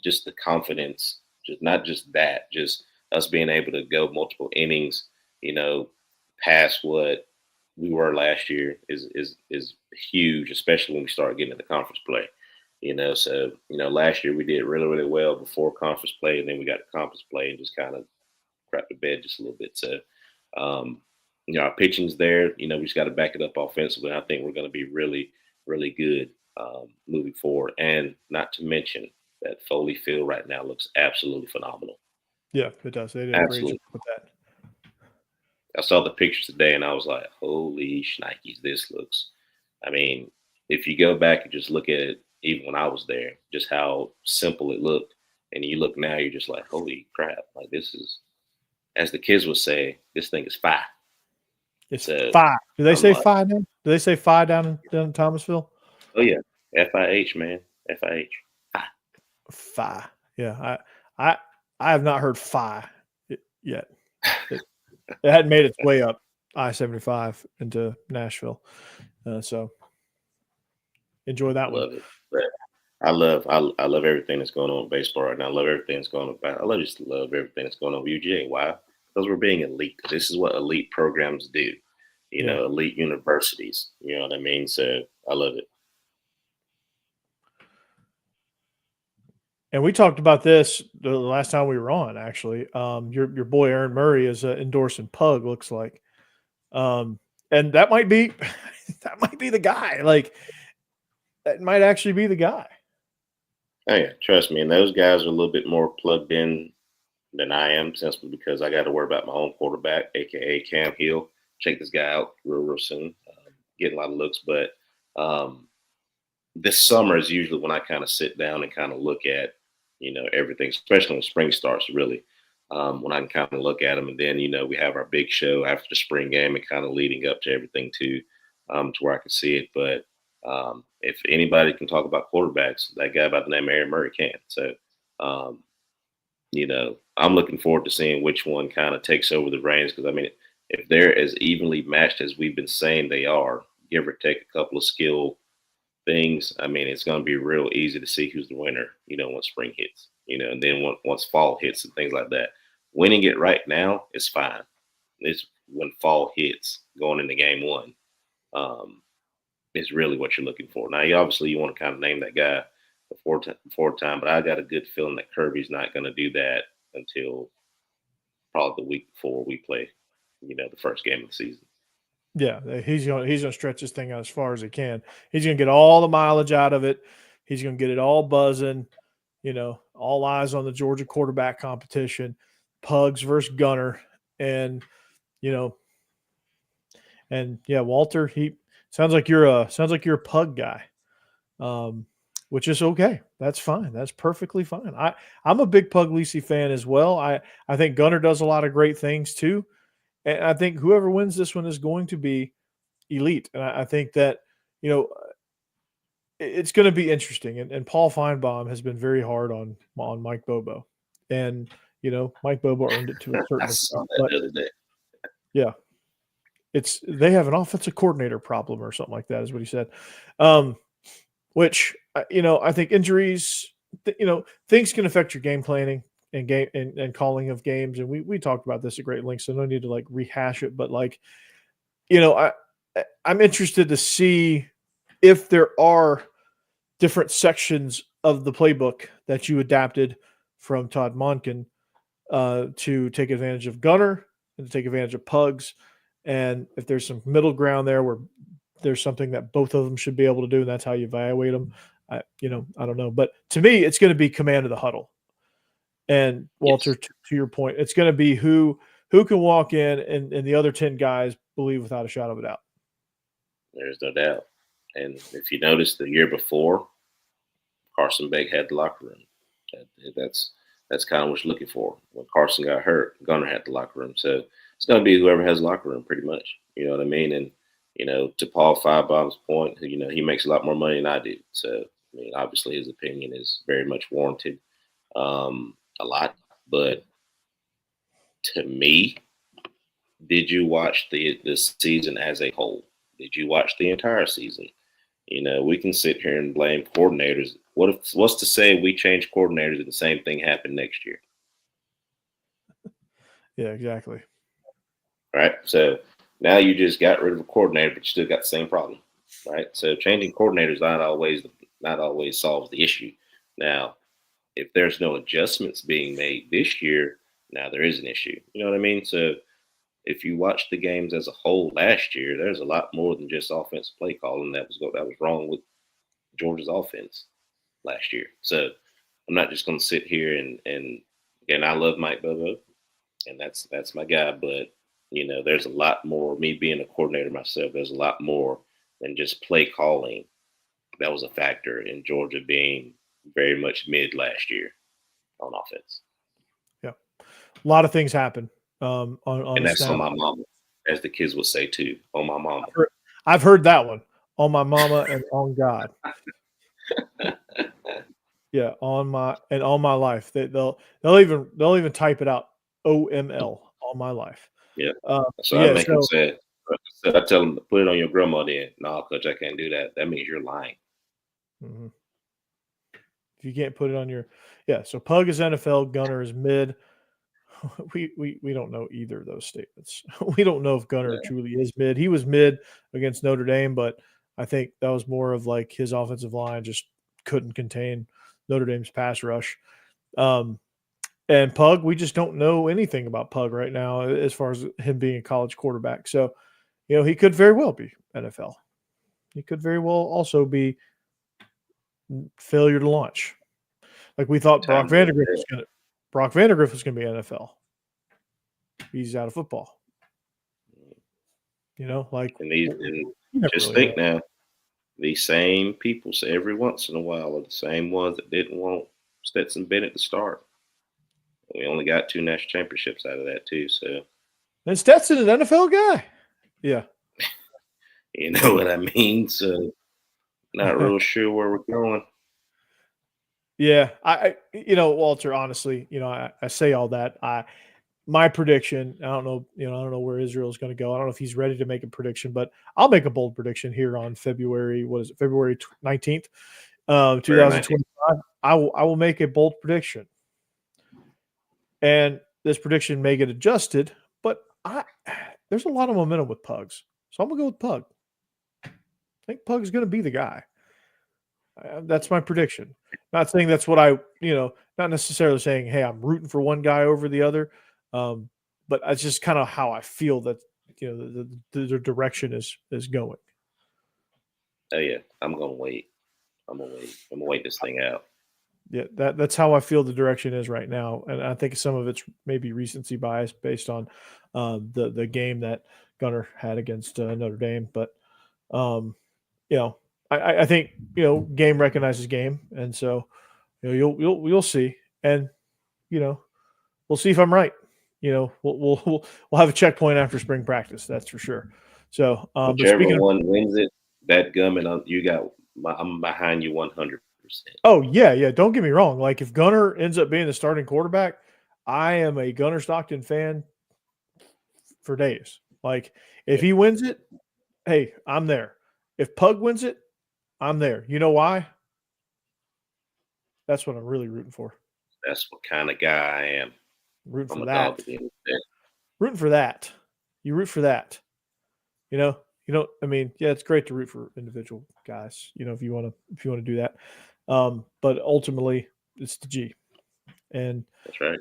Just the confidence, just not just that, just us being able to go multiple innings, past what we were last year is huge, especially when we start getting into conference play. So last year we did really, really well before conference play, and then we got to conference play and just kind of crap the bed just a little bit. So our pitching's there. We just got to back it up offensively. I think we're going to be really, really good moving forward. And not to mention that Foley Field right now looks absolutely phenomenal. Yeah, it does. They did a great job with that. I saw the pictures today and I was like, holy shnikes, this looks. I mean, if you go back and just look at it, even when I was there, just how simple it looked. And you look now, you're just like, holy crap. Like, this is, as the kids would say, this thing is fire. It's fire. Do they say fire now? Do they say fire down in Thomasville? Oh, yeah. FIH, man. FIH. Fire. Yeah. I have not heard fire yet. It hadn't made its way up I-75 into Nashville. So enjoy that one. Love it. But I love everything that's going on with baseball right now. I love everything that's going on. I just love everything that's going on with UGA. Why? Because we're being elite. This is what elite programs do. Elite universities. You know what I mean? So I love it. And we talked about this the last time we were on, actually. Your boy Aaron Murray is endorsing Pug, looks like. And that might be the guy. Like, that might actually be the guy. Oh, yeah. Trust me. And those guys are a little bit more plugged in than I am, simply because I got to worry about my own quarterback, a.k.a. Cam Hill. Check this guy out real soon. Getting a lot of looks. But this summer is usually when I kind of sit down and kind of look at, everything, especially when spring starts, really. When I can kind of look at them. And then, we have our big show after the spring game and kind of leading up to everything too, to where I can see it. But if anybody can talk about quarterbacks, that guy by the name of Aaron Murray can. So, I'm looking forward to seeing which one kind of takes over the reins. Because, I mean, if they're as evenly matched as we've been saying they are, give or take a couple of skill things, I mean, it's going to be real easy to see who's the winner, once spring hits, and then once fall hits and things like that. Winning it right now is fine. It's when fall hits going into game one is really what you're looking for. Now, you want to kind of name that guy before time, but I got a good feeling that Kirby's not going to do that until probably the week before we play, the first game of the season. Yeah, he's gonna stretch this thing out as far as he can. He's gonna get all the mileage out of it. He's gonna get it all buzzing. All eyes on the Georgia quarterback competition, Pugs versus Gunner, and Walter. He sounds like you're a Pug guy. which is okay. That's fine. That's perfectly fine. I'm a big Puglisi fan as well. I think Gunnar does a lot of great things too, and I think whoever wins this one is going to be elite. And I think that you know it's going to be interesting. And Paul Feinbaum has been very hard on Mike Bobo, and Mike Bobo earned it to a I certain saw extent. that But the other day. yeah, they have an offensive coordinator problem or something like that, is what he said. Which I think injuries, things can affect your game planning and game and calling of games, and we talked about this at great length, so no need to like rehash it. But like, I'm interested to see if there are different sections of the playbook that you adapted from Todd Monken to take advantage of Gunner and to take advantage of Pugs, and if there's some middle ground there where there's something that both of them should be able to do, and that's how you evaluate them. I don't know, but to me, it's going to be command of the huddle. And Walter, Yes. to your point, it's going to be who can walk in and the other 10 guys believe without a shadow of a doubt. There's no doubt. And if you notice, the year before, Carson Beck had the locker room. That's kind of what you're looking for. When Carson got hurt, Gunner had the locker room. So it's going to be whoever has the locker room, pretty much. You know what I mean? And to Paul Finebaum's point, he makes a lot more money than I do. So I mean, obviously, his opinion is very much warranted. A lot, but to me, did you watch the season as a whole? Did you watch the entire season? We can sit here and blame coordinators. What's to say we change coordinators and the same thing happened next year? Yeah, exactly. Right. So now you just got rid of a coordinator, but you still got the same problem. Right. So changing coordinators not always solves the issue. Now, if there's no adjustments being made this year, now there is an issue. You know what I mean? So if you watch the games as a whole last year, there's a lot more than just offensive play calling that was wrong with Georgia's offense last year. So I'm not just going to sit here and again, I love Mike Bobo, and that's my guy. But there's a lot more. Me being a coordinator myself, there's a lot more than just play calling that was a factor in Georgia being very much mid last year on offense. Yeah, a lot of things happen on And a that's on snap. my mama, as the kids would say too, on my mama. I've heard that one, on my mama and on God. Yeah, on my life. They'll even type it out, OML, on my life. Yeah. So I Yeah, make them so say, I tell them to put it on your grandma then. No, coach, I can't do that. That means you're lying. mhm. If you can't put it on your so Pug is NFL, Gunner is mid. We don't know either of those statements. We don't know if Gunner Yeah. truly is mid. He was mid against Notre Dame, but I think that was more of like his offensive line just couldn't contain Notre Dame's pass rush. Um, and Pug, we just don't know anything about Pug right now as far as him being a college quarterback. So, he could very well be NFL. He could very well also be failure to launch. Like we thought Time will tell. Brock Vandergrift was gonna be NFL. He's out of football. Like And you never just really know. think now, these same people say every once in a while are the same ones that didn't want Stetson Bennett to start. We only got 2 national championships out of that too. So And Stetson, an NFL guy. Yeah. you know what I mean? So not real sure where we're going. Yeah. Walter, honestly, I say all that. My prediction, I don't know, I don't know where Israel's going to go. I don't know if he's ready to make a prediction, but I'll make a bold prediction here on February. What is it? February 19th, 2025. I will make a bold prediction. And this prediction may get adjusted, but there's a lot of momentum with Pugs. So I'm going to go with Pug. I think Pug's going to be the guy. That's my prediction. Not saying that's what not necessarily saying, hey, I'm rooting for one guy over the other. But it's just kind of how I feel that, the direction is going. Oh yeah, I'm gonna wait. I'm gonna wait this thing out. Yeah, that's how I feel the direction is right now, and I think some of it's maybe recency bias based on the game that Gunner had against Notre Dame. But um, I think game recognizes game, and so you'll see, and we'll see if I'm right. We'll have a checkpoint after spring practice. That's for sure. So, but Whichever speaking of, one wins it, that gum and I'm behind you 100%. oh yeah, don't get me wrong. Like if Gunner ends up being the starting quarterback, I am a Gunner Stockton fan for days. Like if he wins it, hey, I'm there. If Pug wins it, I'm there. You know why? That's what I'm really rooting for. That's what kind of guy I am. Rooting I'm for a dog that. at the end of the day. Rooting for that. You root for that. I mean, yeah, it's great to root for individual guys, if you want to do that. But ultimately it's the G. And That's right.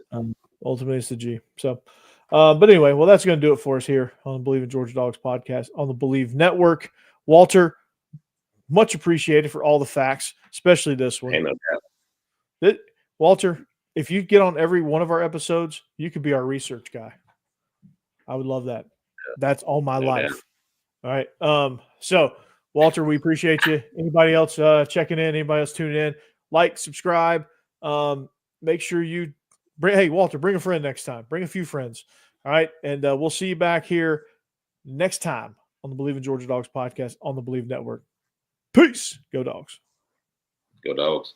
ultimately it's the G. So but anyway, well, that's going to do it for us here on the Believe in Georgia Dogs podcast on the Believe Network. Walter, much appreciated for all the facts, especially this one. Hey, no doubt. Walter, if you get on every one of our episodes, you could be our research guy. I would love that. That's all my life. Doubt. All right. So Walter, we appreciate you. Anybody else checking in? Anybody else tuning in? Like, subscribe. Make sure you Walter, bring a friend next time. Bring a few friends. All right. And we'll see you back here next time on the Believe in Georgia Dogs podcast on the Believe Network. Peace. Go Dogs. Go Dogs.